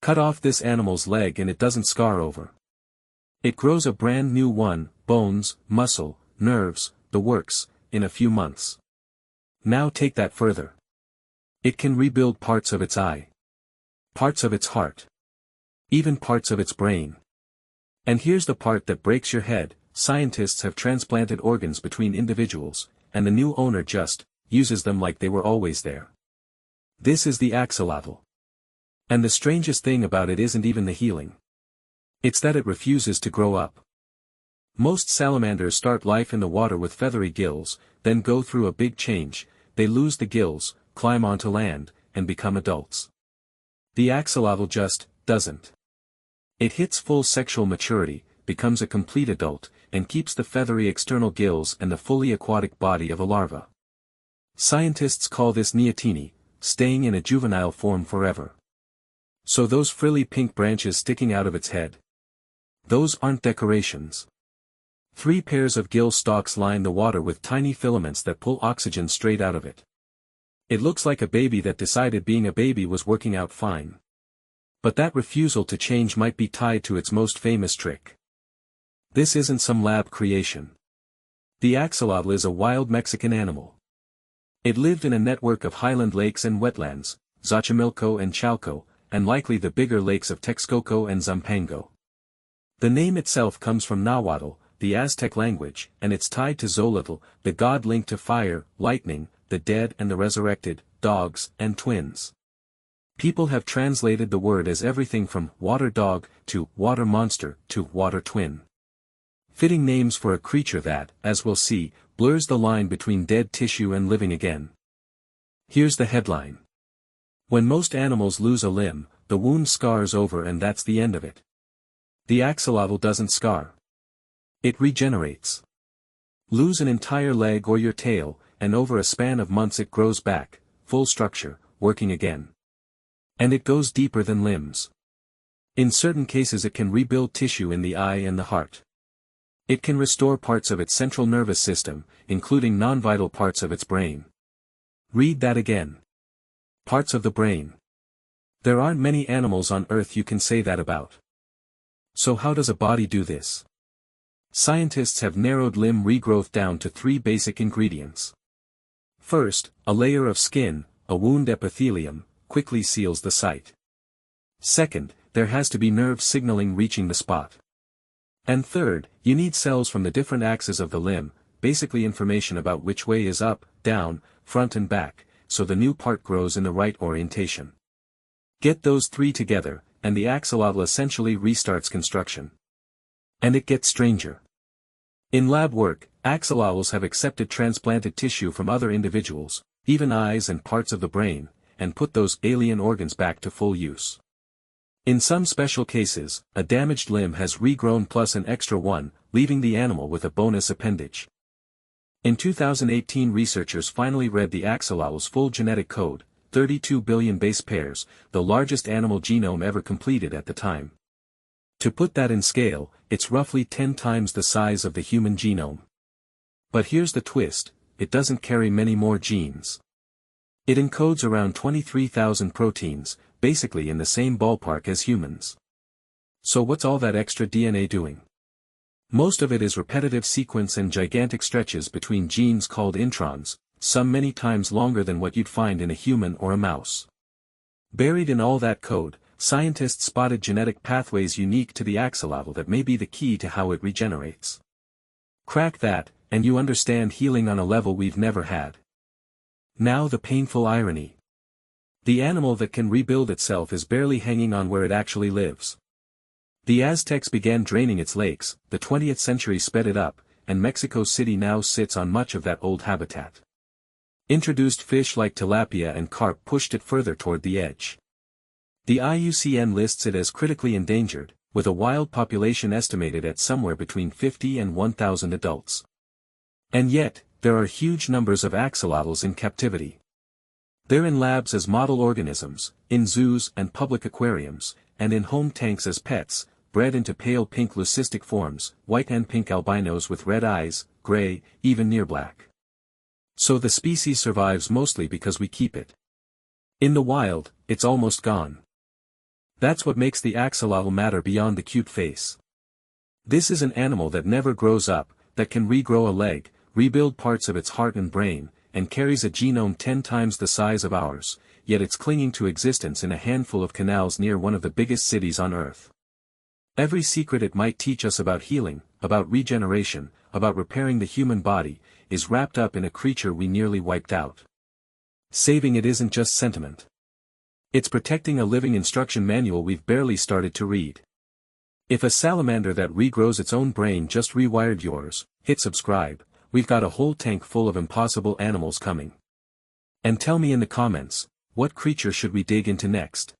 Cut off this animal's leg and it doesn't scar over. It grows a brand new one, bones, muscle, nerves, the works, in a few months. Now take that further. It can rebuild parts of its eye, parts of its heart, even parts of its brain. And here's the part that breaks your head: scientists have transplanted organs between individuals, and the new owner just uses them like they were always there. This is the axolotl. And the strangest thing about it isn't even the healing. It's that it refuses to grow up. Most salamanders start life in the water with feathery gills, then go through a big change: they lose the gills, climb onto land, and become adults. The axolotl just doesn't. It hits full sexual maturity, becomes a complete adult, and keeps the feathery external gills and the fully aquatic body of a larva. Scientists call this neoteny, staying in a juvenile form forever. So those frilly pink branches sticking out of its head, those aren't decorations. 3 pairs of gill stalks line the water with tiny filaments that pull oxygen straight out of it. It looks like a baby that decided being a baby was working out fine. But that refusal to change might be tied to its most famous trick. This isn't some lab creation. The axolotl is a wild Mexican animal. It lived in a network of highland lakes and wetlands, Xochimilco and Chalco, and likely the bigger lakes of Texcoco and Zampango. The name itself comes from Nahuatl, the Aztec language, and it's tied to Xolotl, the god linked to fire, lightning, the dead and the resurrected, dogs, and twins. People have translated the word as everything from water dog, to water monster, to water twin. Fitting names for a creature that, as we'll see, blurs the line between dead tissue and living again. Here's the headline. When most animals lose a limb, the wound scars over and that's the end of it. The axolotl doesn't scar. It regenerates. Lose an entire leg or your tail, and over a span of months it grows back, full structure, working again. And it goes deeper than limbs. In certain cases it can rebuild tissue in the eye and the heart. It can restore parts of its central nervous system, including non-vital parts of its brain. Read that again. Parts of the brain. There aren't many animals on Earth you can say that about. So how does a body do this? Scientists have narrowed limb regrowth down to 3 basic ingredients. First, a layer of skin, a wound epithelium, quickly seals the site. Second, there has to be nerve signaling reaching the spot. And third, you need cells from the different axes of the limb, basically information about which way is up, down, front and back, so the new part grows in the right orientation. Get those 3 together, and the axolotl essentially restarts construction. And it gets stranger. In lab work, axolotls have accepted transplanted tissue from other individuals, even eyes and parts of the brain, and put those alien organs back to full use. In some special cases, a damaged limb has regrown plus an extra one, leaving the animal with a bonus appendage. In 2018, researchers finally read the axolotl's full genetic code, 32 billion base pairs, the largest animal genome ever completed at the time. To put that in scale, it's roughly 10 times the size of the human genome. But here's the twist: it doesn't carry many more genes. It encodes around 23,000 proteins, basically in the same ballpark as humans. So what's all that extra DNA doing? Most of it is repetitive sequence and gigantic stretches between genes called introns, some many times longer than what you'd find in a human or a mouse. Buried in all that code, scientists spotted genetic pathways unique to the axolotl that may be the key to how it regenerates. Crack that, and you understand healing on a level we've never had. Now the painful irony. The animal that can rebuild itself is barely hanging on where it actually lives. The Aztecs began draining its lakes, the 20th century sped it up, and Mexico City now sits on much of that old habitat. Introduced fish like tilapia and carp pushed it further toward the edge. The IUCN lists it as critically endangered, with a wild population estimated at somewhere between 50 and 1,000 adults. And yet, there are huge numbers of axolotls in captivity. They're in labs as model organisms, in zoos and public aquariums, and in home tanks as pets, bred into pale pink leucistic forms, white and pink albinos with red eyes, gray, even near black. So the species survives mostly because we keep it. In the wild, it's almost gone. That's what makes the axolotl matter beyond the cute face. This is an animal that never grows up, that can regrow a leg, rebuild parts of its heart and brain, and carries a genome 10 times the size of ours, yet it's clinging to existence in a handful of canals near one of the biggest cities on Earth. Every secret it might teach us about healing, about regeneration, about repairing the human body, is wrapped up in a creature we nearly wiped out. Saving it isn't just sentiment. It's protecting a living instruction manual we've barely started to read. If a salamander that regrows its own brain just rewired yours, hit subscribe, we've got a whole tank full of impossible animals coming. And tell me in the comments, what creature should we dig into next?